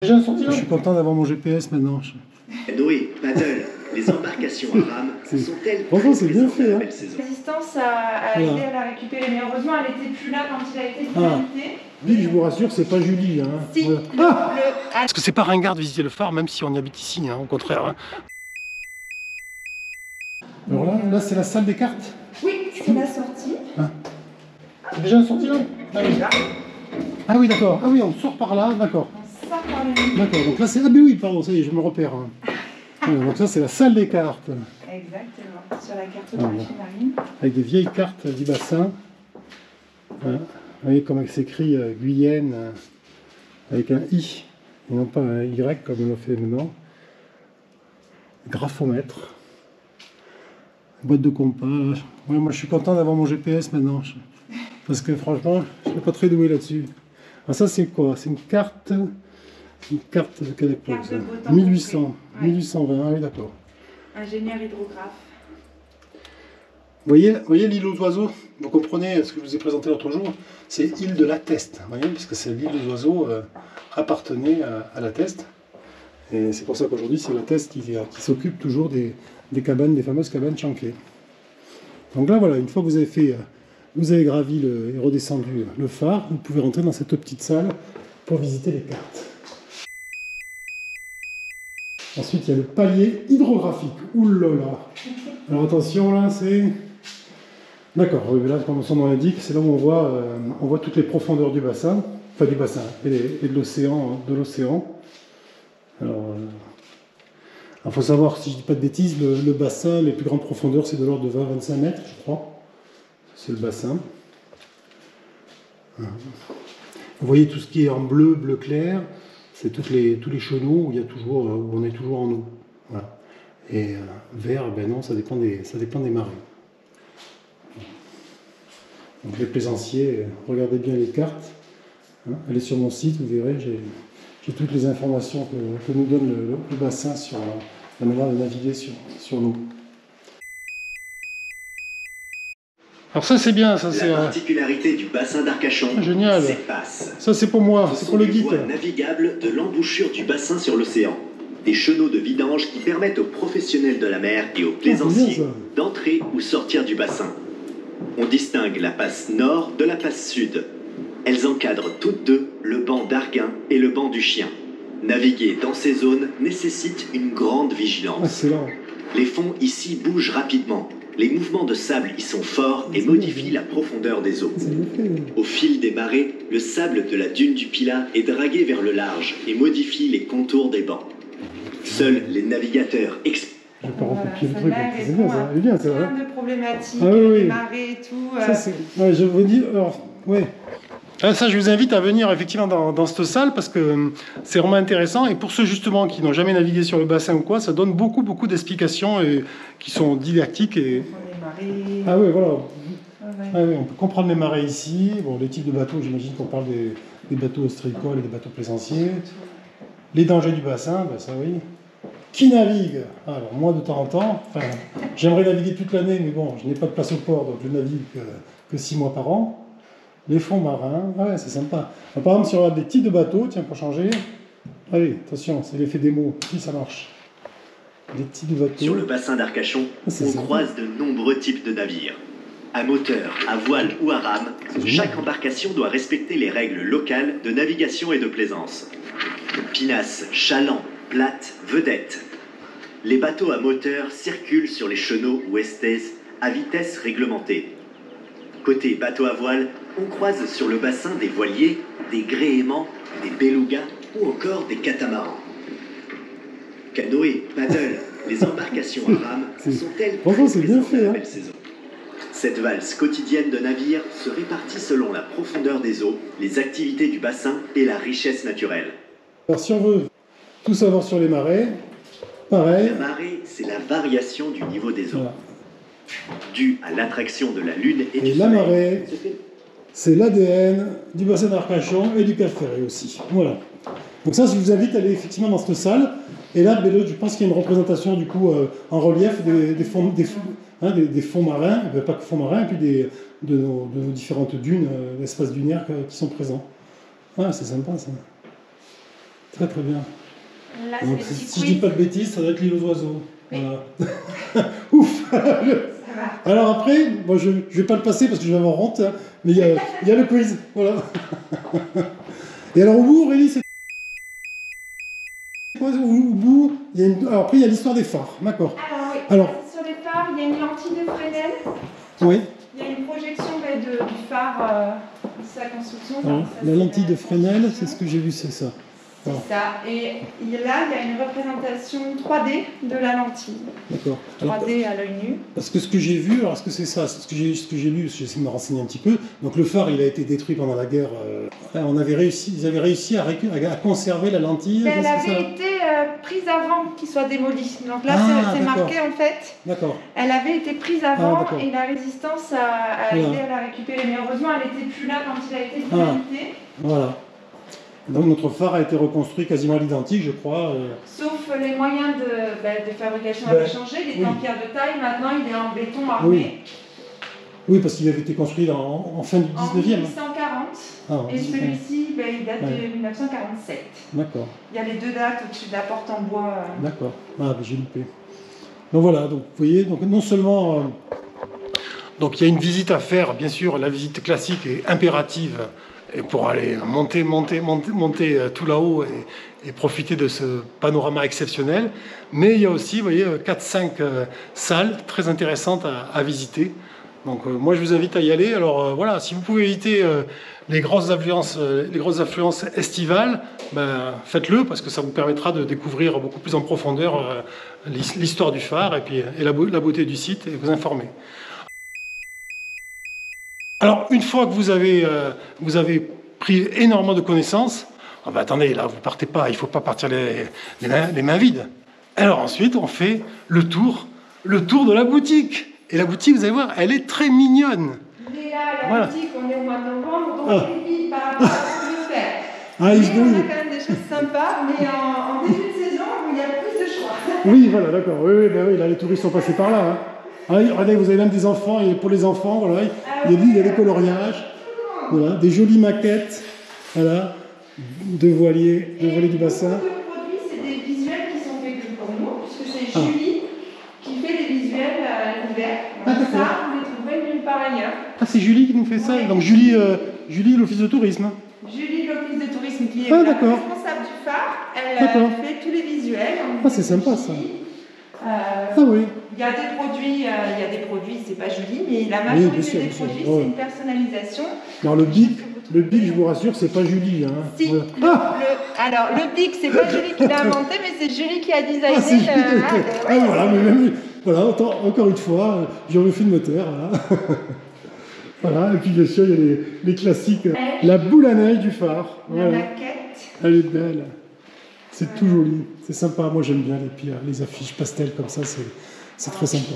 Déjà sorti là. Je suis content d'avoir mon GPS maintenant. Canoë, paddle, les embarcations à rame sont-elles franchement, c'est bien fait. Hein. Résistance a aidé à la récupérer, mais heureusement elle n'était plus là quand il a été dynamité. Lui, je vous rassure, c'est pas Julie. Hein. Si, voilà. Parce que c'est pas ringard de visiter le phare, même si on y habite ici, hein, au contraire. Hein. Alors là c'est la salle des cartes. Oui, c'est la sortie. Ah. C'est déjà sorti là. Ah oui, d'accord. Ah oui, on sort par là, d'accord. D'accord, donc là c'est... Ah mais oui, pardon, ça y est, je me repère. Hein. Donc ça c'est la salle des cartes. Exactement, sur la cartographie marine. Avec des vieilles cartes du bassin. Voilà. Vous voyez comment s'écrit Guyenne avec un I, et non pas un Y comme on l'a fait maintenant. Graphomètre. Boîte de compas. Ouais, moi je suis content d'avoir mon GPS maintenant. Parce que franchement, je ne suis pas très doué là-dessus. Alors ça c'est quoi? C'est une carte... Une carte de quelle époque ça? 1800, ouais. 1820, ah oui d'accord. Ingénieur hydrographe. Vous voyez l'île aux oiseaux? Vous comprenez ce que je vous ai présenté l'autre jour? C'est île de la Teste, vous voyez, puisque c'est l'île aux oiseaux appartenait à la Teste. Et c'est pour ça qu'aujourd'hui c'est la Teste qui s'occupe toujours des cabanes, des fameuses cabanes Chanquet. Donc là voilà, une fois que vous avez fait, vous avez gravi et redescendu le phare, vous pouvez rentrer dans cette petite salle pour visiter les cartes. Ensuite, il y a le palier hydrographique. Oulala. Alors attention, là, c'est... D'accord, là, comme son nom l'indique, c'est là où on voit toutes les profondeurs du bassin, enfin du bassin, et de l'océan. Alors, il faut savoir, si je ne dis pas de bêtises, le bassin, les plus grandes profondeurs, c'est de l'ordre de 20-25 mètres, je crois. C'est le bassin. Vous voyez tout ce qui est en bleu, bleu clair. C'est tous les chenaux où on est toujours en eau. Voilà. Et vert, ben non, ça dépend des marées. Donc les plaisanciers, regardez bien les cartes. Hein, allez sur mon site, vous verrez, j'ai toutes les informations que nous donne le bassin sur la manière de naviguer sur l'eau. Alors ça c'est bien, ça c'est... La particularité du bassin d'Arcachon, génial. c'est passes. Ça c'est pour moi, c'est pour le guide. Voies navigables de l'embouchure du bassin sur l'océan. Des chenaux de vidange qui permettent aux professionnels de la mer et aux plaisanciers d'entrer ou sortir du bassin. On distingue la passe nord de la passe sud. Elles encadrent toutes deux le banc d'Arguin et le banc du Chien. Naviguer dans ces zones nécessite une grande vigilance. Les fonds ici bougent rapidement. Les mouvements de sable y sont forts et modifient la profondeur des eaux. Au fil des marées, le sable de la dune du Pilat est dragué vers le large et modifie les contours des bancs. Seuls les navigateurs Je vais pas recopier le truc, c'est bien ça. C'est bien, c'est vrai. Plein de problématiques, les marées et tout. Ça, ouais, je vous dis, alors, ouais. Ça, je vous invite à venir effectivement dans cette salle parce que c'est vraiment intéressant. Et pour ceux justement qui n'ont jamais navigué sur le bassin ou quoi, ça donne beaucoup d'explications qui sont didactiques. Et... Ah oui, voilà. Ah oui, on peut comprendre les marées ici. Bon, les types de bateaux, j'imagine qu'on parle des bateaux ostréicoles et des bateaux plaisanciers. Les dangers du bassin, ben ça oui. Qui navigue? Alors moi de temps en temps, enfin, j'aimerais naviguer toute l'année, mais bon, je n'ai pas de place au port, donc je navigue que 6 mois par an. Les fonds marins, ouais, c'est sympa. Alors, par exemple, si on regarde des types de bateaux, tiens, pour changer, allez, attention, c'est l'effet démo, si ça marche. Des types de bateaux. Sur le bassin d'Arcachon, on croise de nombreux types de navires. À moteur, à voile ou à rame, chaque embarcation doit respecter les règles locales de navigation et de plaisance. Pinasse, chaland, plate, vedette. Les bateaux à moteur circulent sur les chenaux ou estèses à vitesse réglementée. Côté bateau à voile, on croise sur le bassin des voiliers, des gréements, des belugas ou encore des catamarans. Canoë, paddle, les embarcations à rame sont-elles c'est bien fait, hein. Belle saison. Cette valse quotidienne de navires se répartit selon la profondeur des eaux, les activités du bassin et la richesse naturelle. Alors si on veut tout savoir sur les marées, pareil. La marée, c'est la variation du niveau des eaux. Voilà. Due à l'attraction de la Lune et du la Soleil. marée, c'est l'ADN du bassin d'Arcachon et du Cap Ferret aussi. Voilà. Donc ça, je vous invite à aller effectivement dans cette salle. Et là, je pense qu'il y a une représentation du coup en relief des fonds marins, pas que fonds marins, et puis de nos différentes dunes, d'espaces dunaires qui sont présents. Ah, c'est sympa ça. Très très bien. Là, c'est Donc, les petits si je dis quiz. pas de bêtises, ça doit être l'île aux oiseaux. Oui. Voilà. Ouf. Ça va. Alors après, moi je ne vais pas le passer parce que je vais avoir honte, hein, mais il y a le quiz. Voilà. Et alors au bout, Aurélie, c'est quoi au bout, il y a alors après, il y a l'histoire des phares. D'accord. Alors, oui. Alors. Sur les phares, il y a une lentille de Fresnel. Oui. Il y a une projection du phare de sa construction. Alors, Ça, la c'est lentille de Fresnel, construction. c'est ce que j'ai vu, c'est ça. Alors, C'est ça. Et là, il y a une représentation 3D de la lentille. d'accord. Alors, 3D à l'œil nu. parce que ce que j'ai vu, alors est-ce que c'est ça, c'est ce que j'ai lu, j'essaie de me renseigner un petit peu. Donc le phare, il a été détruit pendant la guerre. Ils avaient réussi à conserver la lentille. Mais elle c'est ça avait été prise avant qu'il soit démoli. Donc là, Ah, c'est d'accord. marqué en fait. D'accord. Elle avait été prise Ah, avant d'accord. et la résistance a Voilà. aidé à la récupérer. Mais heureusement, elle n'était plus là quand il a été Ah. dynamité. Voilà. Donc notre phare a été reconstruit quasiment à l'identique, je crois. Sauf les moyens de fabrication Ben, avaient changé. Il était oui. en pierre de taille, maintenant il est en béton armé. Oui, parce qu'il avait été construit en fin du En 19e. 1840. Ah, Et celui-ci, il date Ouais. de 1947. D'accord, Il y a les deux dates au-dessus de la porte en bois. d'accord. Ah, ben, j'ai loupé. Donc voilà, donc vous voyez, donc non seulement. Donc il y a une visite à faire, bien sûr, la visite classique est impérative et pour aller monter tout là-haut et profiter de ce panorama exceptionnel. Mais il y a aussi, vous voyez, 4-5 salles très intéressantes à visiter. Donc moi je vous invite à y aller. Alors voilà, si vous pouvez éviter les grosses affluences estivales, ben, faites-le parce que ça vous permettra de découvrir beaucoup plus en profondeur l'histoire du phare et la beauté du site et vous informer. Alors, une fois que vous avez pris énormément de connaissances, ah ben, attendez, là, vous partez pas, il ne faut pas partir les mains vides. Alors ensuite, on fait le tour de la boutique. Et la boutique, vous allez voir, elle est très mignonne. Mais là, la Voilà. boutique, on est au mois de novembre, donc Ah. c'est vite par rapport à ce qu'on veut faire. Ah, Mais il se on a brouille. quand même des choses sympas, mais en début de saison, il y a plus de choix. Oui, voilà, d'accord. Oui, ben oui, là, les touristes sont passés par là. Hein. Ah, regardez, vous avez même des enfants, et pour les enfants, voilà, il y a des coloriages, voilà, des jolies maquettes, voilà, de voiliers du bassin. Beaucoup de produits, c'est des visuels qui sont faits que pour nous, puisque c'est Ah. Julie qui fait les visuels à l'hiver. Ah, Donc d'accord. ça, vous les trouverez nulle part ailleurs. Ah, c'est Julie qui nous fait ça. Donc Julie, l'office de tourisme. Julie, l'office de tourisme, qui est Ah, la d'accord. responsable du phare, D'accord. elle fait tous les visuels. Ah, c'est sympa, ça. Ah oui. Il y a des produits, c'est pas Julie, mais la Oui, majorité bien sûr, des bien sûr. produits, Ouais. c'est une personnalisation. Alors le bic, je vous rassure, c'est pas Julie. Hein. Si, Voilà. alors le bic, c'est pas Julie qui l'a inventé, mais c'est Julie qui a designé Ah, c'est Julie. le. Ah, voilà, mais même, voilà, encore une fois, j'ai refait le moteur. Voilà. Voilà, et puis bien sûr, il y a les classiques. La boule à neige du phare. La Voilà. maquette. Elle est belle. C'est tout joli. C'est sympa. Moi, j'aime bien. Et puis, les affiches pastel comme ça, c'est très sympa.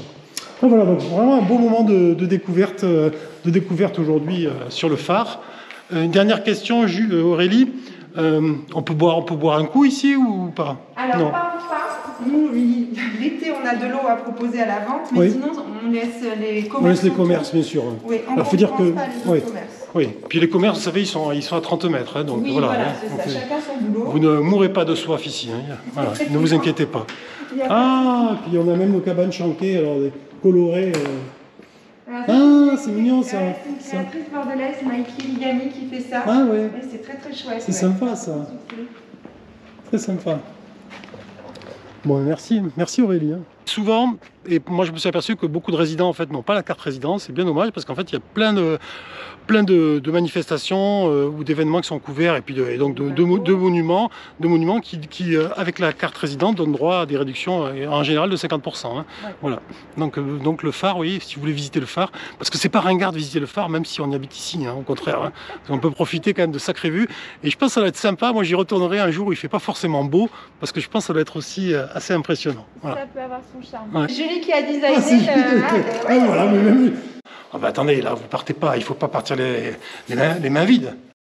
Donc, voilà, donc vraiment un beau moment de découverte aujourd'hui sur le phare. Une dernière question, Aurélie. On peut boire un coup ici ou pas? Alors, Non. pas en phare. Nous, l'été, on a de l'eau à proposer à la vente, mais Oui. sinon, on laisse les commerces. On laisse les autour. commerces, bien sûr. Oui, on Alors, faut dire que. concurrence pas les Oui. autres commerces. Oui. Puis les commerces, vous savez, ils sont à 30 mètres. Hein, donc Oui, voilà. voilà, hein. c'est Donc, ça, chacun son boulot. vous ne mourrez pas de soif ici. Hein. Voilà. Ne vous inquiétez pas. Il y a Ah, puis on a même nos cabanes chantées, alors des colorées. Alors, Ah, c'est mignon, ça. C'est une créatrice bordelaise, Mikey Ligami, qui fait ça. Ah ouais, Et c'est très très chouette. c'est sympa ça. Très sympa. Bon, merci Aurélie. Hein. Souvent, et moi je me suis aperçu que beaucoup de résidents en fait n'ont pas la carte résident, c'est bien dommage parce qu'en fait il y a plein de manifestations ou d'événements qui sont couverts et donc de monuments qui avec la carte résident donnent droit à des réductions en général de 50%. Hein. Ouais. Voilà. Donc le phare, oui, si vous voulez visiter le phare, parce que c'est pas ringard de visiter le phare, même si on y habite ici, hein, au contraire. Hein. On peut profiter quand même de sacrées vues. Et je pense que ça va être sympa. Moi j'y retournerai un jour où il fait pas forcément beau, parce que je pense que ça doit être aussi assez impressionnant. Voilà. Ça peut avoir son charme. Ouais. Julie qui a designé Ah, c'est Julie. Ah, voilà, mais même. Ah, bah attendez, là, vous partez pas, il faut pas partir les mains vides.